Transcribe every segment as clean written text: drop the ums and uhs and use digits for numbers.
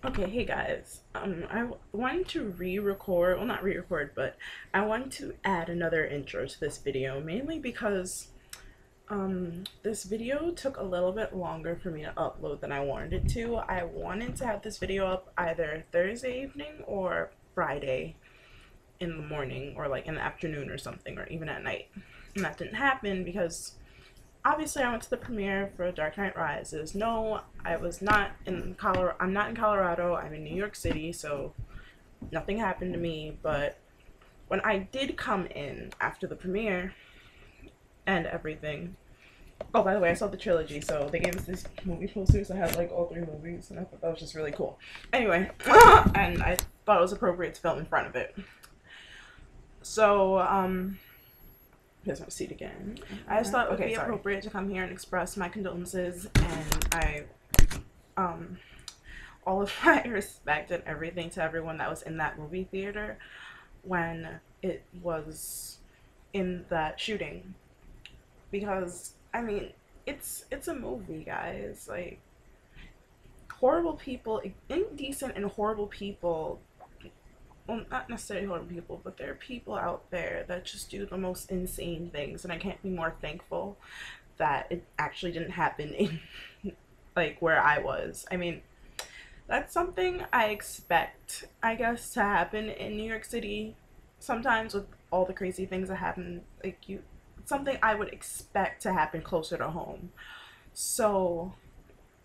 Okay, hey guys. I wanted to re-record, well not re-record, but I wanted to add another intro to this video, mainly because this video took a little bit longer for me to upload than I wanted it to. I wanted to have this video up either Thursday evening or Friday in the morning, or like in the afternoon or something, or even at night. And that didn't happen because obviously I went to the premiere for Dark Knight Rises. No, I was not in Colorado. I'm not in Colorado. I'm in New York City, so nothing happened to me. But when I did come in after the premiere and everything, oh, by the way, I saw the trilogy, so they gave us these movie posters that had like all three movies, and I thought that was just really cool. Anyway, and I thought it was appropriate to film in front of it. So, here's my seat again. I just thought it would be appropriate to come here and express my condolences, and all of my respect and everything to everyone that was in that movie theater when it was in that shooting. Because, I mean, it's a movie, guys. Like, horrible people, indecent and horrible people, well, not necessarily horrible people, but there are people out there that just do the most insane things, and I can't be more thankful that it actually didn't happen in, like, where I was. I mean, that's something I expect, I guess, to happen in New York City sometimes with all the crazy things that happen. Like, it's something I would expect to happen closer to home. So,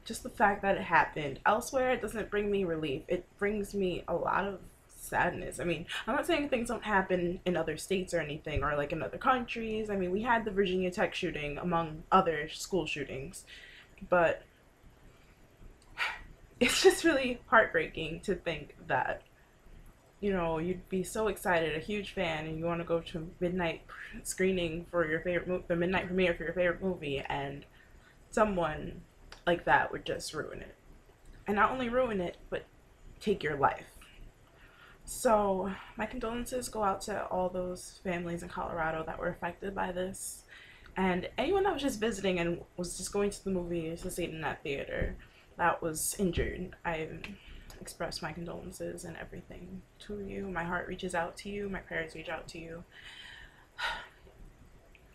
just the fact that it happened elsewhere, it doesn't bring me relief. It brings me a lot of sadness. I mean, I'm not saying things don't happen in other states or anything, or like in other countries. I mean, we had the Virginia Tech shooting among other school shootings, but it's just really heartbreaking to think that, you know, you'd be so excited, a huge fan, and you want to go to midnight screening for your favorite the midnight premiere for your favorite movie, and someone like that would just ruin it. And not only ruin it, but take your life. So my condolences go out to all those families in Colorado that were affected by this, and anyone that was just visiting and was just going to the movie to see it in that theater that was injured. I express my condolences and everything to you. My heart reaches out to you. My prayers reach out to you.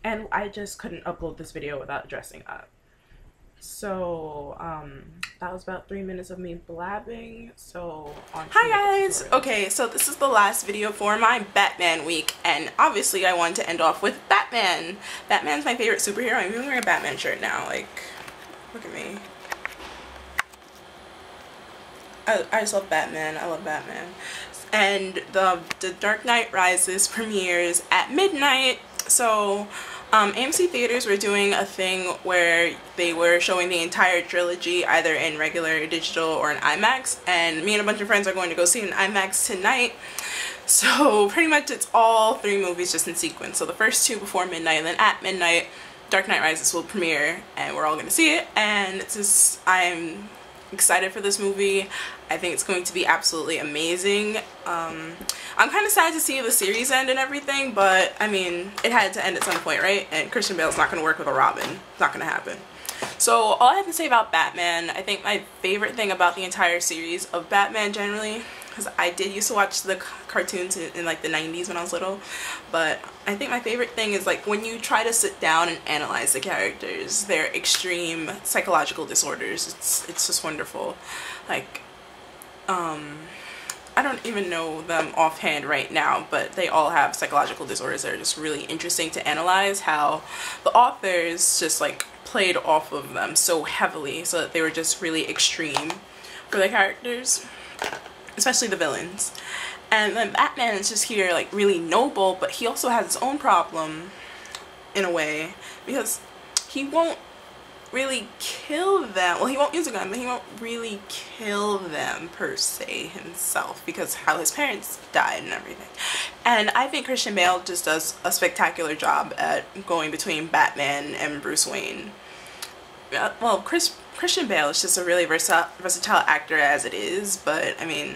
And I just couldn't upload this video without addressing that. So, that was about 3 minutes of me blabbing, so on. Hi guys! Okay, so this is the last video for my Batman week, and obviously I wanted to end off with Batman. Batman's my favorite superhero. I'm even wearing a Batman shirt now, like, look at me. I just love Batman. I love Batman. And the Dark Knight Rises premieres at midnight, so AMC theaters were doing a thing where they were showing the entire trilogy either in regular digital or in IMAX, and me and a bunch of friends are going to go see it in IMAX tonight. So pretty much it's all three movies just in sequence. So the first two before midnight, and then at midnight Dark Knight Rises will premiere, and we're all going to see it. And it's just, I'm excited for this movie. I think it's going to be absolutely amazing. I'm kind of sad to see the series end and everything, but I mean, it had to end at some point, right? And Christian Bale's not going to work with a Robin. It's not going to happen. So all I have to say about Batman, I think my favorite thing about the entire series of Batman generally, because I did used to watch the cartoons in like the 90s when I was little, but I think my favorite thing is like when you try to sit down and analyze the characters, their extreme psychological disorders. It's just wonderful. Like, I don't even know them offhand right now, but they all have psychological disorders that are just really interesting to analyze, how the authors just like played off of them so heavily so that they were just really extreme for their characters, especially the villains. And then Batman is just here like really noble, but he also has his own problem in a way, because he won't really kill them. Well, he won't use a gun, but he won't really kill them per se himself, because how his parents died and everything. And I think Christian Bale just does a spectacular job at going between Batman and Bruce Wayne. Well, Christian Bale is just a really versatile actor as it is, but I mean,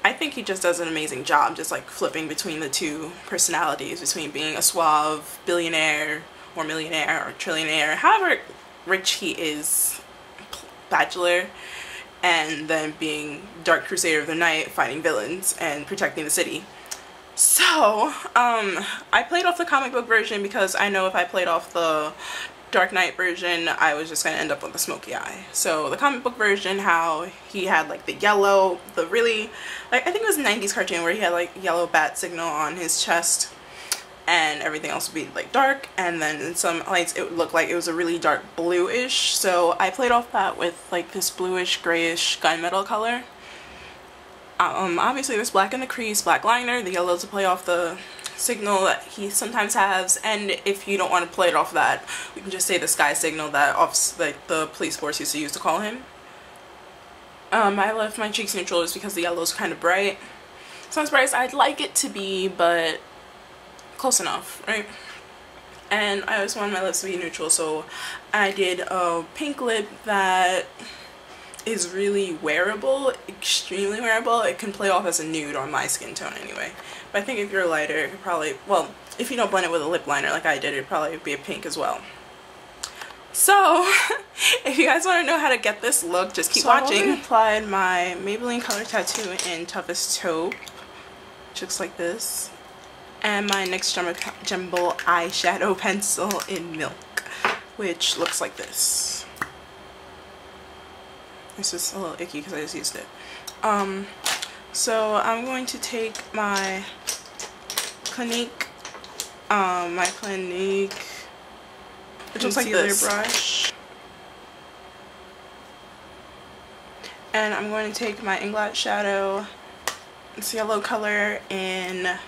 I think he just does an amazing job just like flipping between the two personalities, between being a suave billionaire or millionaire or trillionaire, however rich he is, bachelor, and then being Dark Crusader of the Night, fighting villains and protecting the city. So, I played off the comic book version because I know if I played off the Dark Knight version, I was just going to end up with a smoky eye. So, the comic book version, how he had like the yellow, the really, like, I think it was a 90s cartoon where he had like yellow bat signal on his chest and everything else would be like dark, and then in some lights it would look like it was a really dark bluish. So I played off that with like this bluish grayish gunmetal color. Obviously there's black in the crease, black liner, the yellow to play off the signal that he sometimes has, and if you don't want to play it off that, we can just say the sky signal that like the police force used to use to call him. I left my cheeks neutral just because the yellow's kind of bright. It's not as bright as I'd like it to be, but close enough, right? And I always wanted my lips to be neutral, so I did a pink lip that is really wearable, extremely wearable. It can play off as a nude on my skin tone anyway. But I think if you're lighter, it could probably, well, if you don't blend it with a lip liner like I did, it'd probably be a pink as well. So, if you guys want to know how to get this look, just keep watching. I applied my Maybelline Color Tattoo in Toughest Taupe, which looks like this, and my NYX Jumbo eyeshadow pencil in Milk, which looks like this. It's just a little icky because I just used it. So I'm going to take my Clinique, which looks like this, brush, and I'm going to take my Inglot shadow, this yellow color in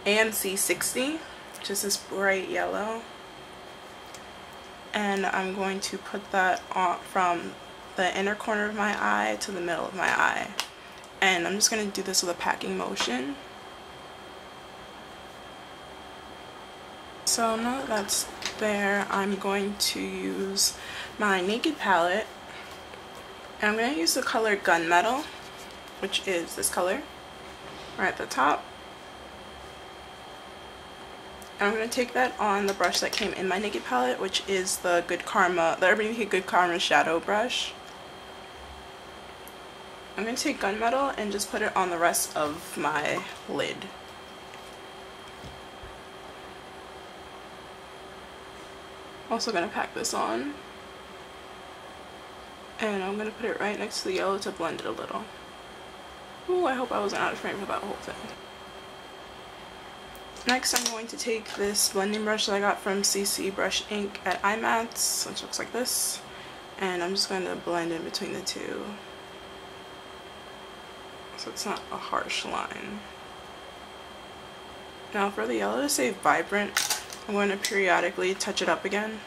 AMC 60, which is this bright yellow, and I'm going to put that on from the inner corner of my eye to the middle of my eye, and I'm just going to do this with a packing motion. So now that that's there, I'm going to use my Naked palette, and I'm going to use the color Gunmetal, which is this color right at the top. And I'm going to take that on the brush that came in my Naked palette, which is the Urban Decay Good Karma shadow brush. I'm going to take Gunmetal and just put it on the rest of my lid. Also going to pack this on, and I'm going to put it right next to the yellow to blend it a little. Ooh, I hope I wasn't out of frame for that whole thing. Next, I'm going to take this blending brush that I got from CC Brush Ink at IMATS, which looks like this, and I'm just going to blend in between the two so it's not a harsh line. Now for the yellow to stay vibrant, I'm going to periodically touch it up again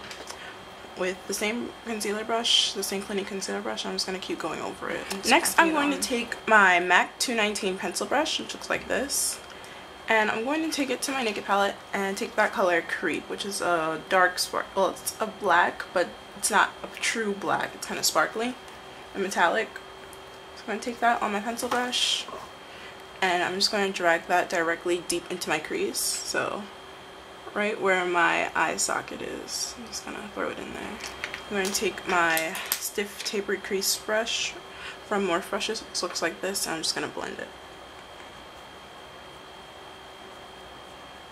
with the same concealer brush, the same Clinique concealer brush. I'm just going to keep going over it. Next, I'm going to take my MAC 219 pencil brush, which looks like this, and I'm going to take it to my Naked palette and take that color Creep, which is a dark well, it's a black, but it's not a true black. It's kind of sparkly and metallic. So I'm going to take that on my pencil brush, and I'm just going to drag that directly deep into my crease. So right where my eye socket is, I'm just going to throw it in there. I'm going to take my stiff tapered crease brush from Morphe brushes, which looks like this, and I'm just going to blend it.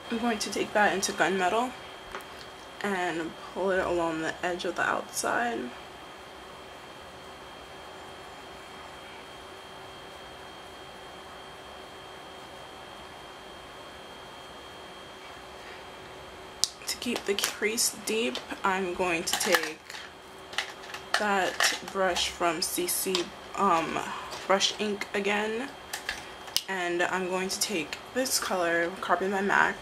I'm going to take that into Gunmetal and pull it along the edge of the outside. To keep the crease deep, I'm going to take that brush from CC Brush Ink again, and I'm going to take this color, Carbon by MAC,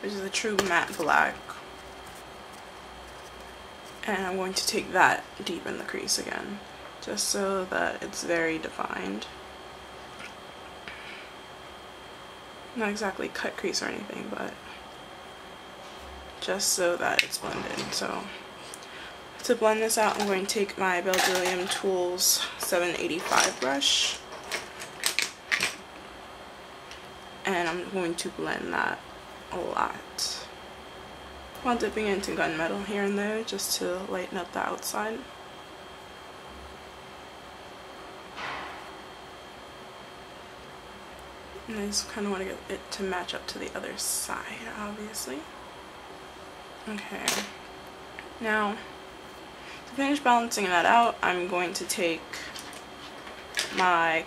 which is a true matte black, and I'm going to take that deep in the crease again, just so that it's very defined. Not exactly cut crease or anything, but just so that it's blended. So to blend this out, I'm going to take my Bale Tools 785 brush, and I'm going to blend that a lot while dipping into Gunmetal here and there just to lighten up the outside. And I just kind of want to get it to match up to the other side, obviously. Okay. Now, to finish balancing that out, I'm going to take my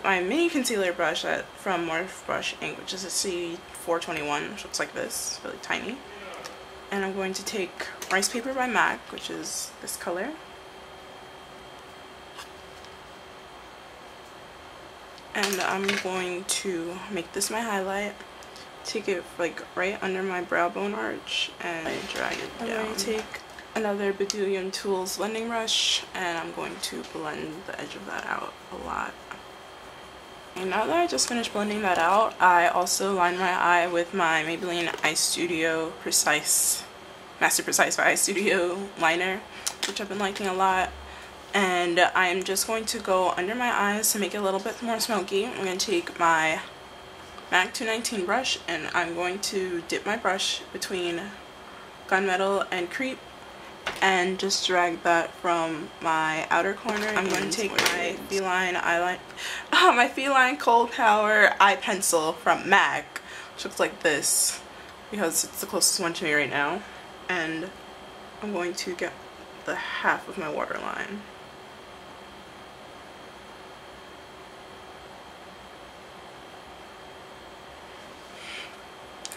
mini concealer brush from Morph Brush Ink, which is a C421, which looks like this, it's really tiny. And I'm going to take Rice Paper by MAC, which is this color. And I'm going to make this my highlight. Take it like right under my brow bone arch and drag it down. I'm going to take another Bejeweled Tools blending brush and I'm going to blend the edge of that out a lot. And now that I just finished blending that out, I also lined my eye with my Maybelline Eye Studio Master Precise by Eye Studio liner, which I've been liking a lot. And I'm just going to go under my eyes to make it a little bit more smoky. I'm going to take my MAC 219 brush and I'm going to dip my brush between Gunmetal and Creep and just drag that from my outer corner. I'm going to take my Feline Cold Power eye pencil from MAC, which looks like this because it's the closest one to me right now, and I'm going to get the half of my waterline.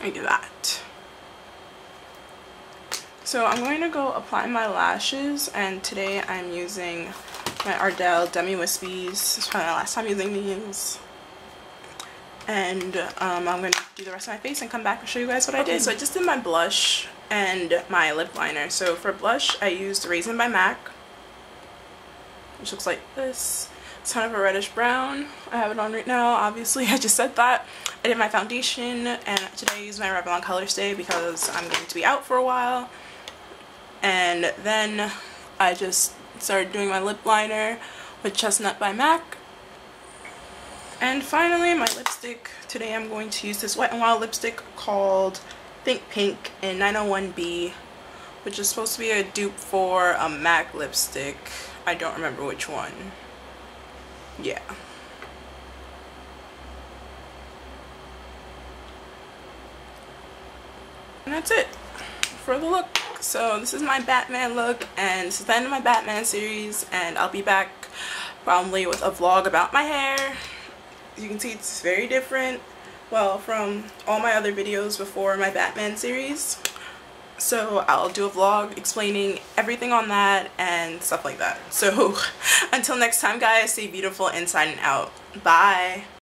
Like that. So I'm going to go apply my lashes, and today I'm using my Ardell Demi Wispies. This is probably my last time using these. And I'm going to do the rest of my face and come back and show you guys what I did. So I just did my blush and my lip liner. So for blush, I used Raisin by MAC, which looks like this. It's kind of a reddish brown. I have it on right now, obviously. I just said that. I did my foundation, and today I used my Revlon Color Stay because I'm going to be out for a while. And then I just started doing my lip liner with Chestnut by MAC. And finally, my lipstick. Today I'm going to use this Wet n Wild lipstick called Think Pink in 901B, which is supposed to be a dupe for a MAC lipstick. I don't remember which one. Yeah. And that's it for the look. So this is my Batman look, and this is the end of my Batman series, and I'll be back probably with a vlog about my hair. As you can see, it's very different, well, from all my other videos before my Batman series. So I'll do a vlog explaining everything on that and stuff like that. So until next time, guys, stay beautiful inside and out. Bye.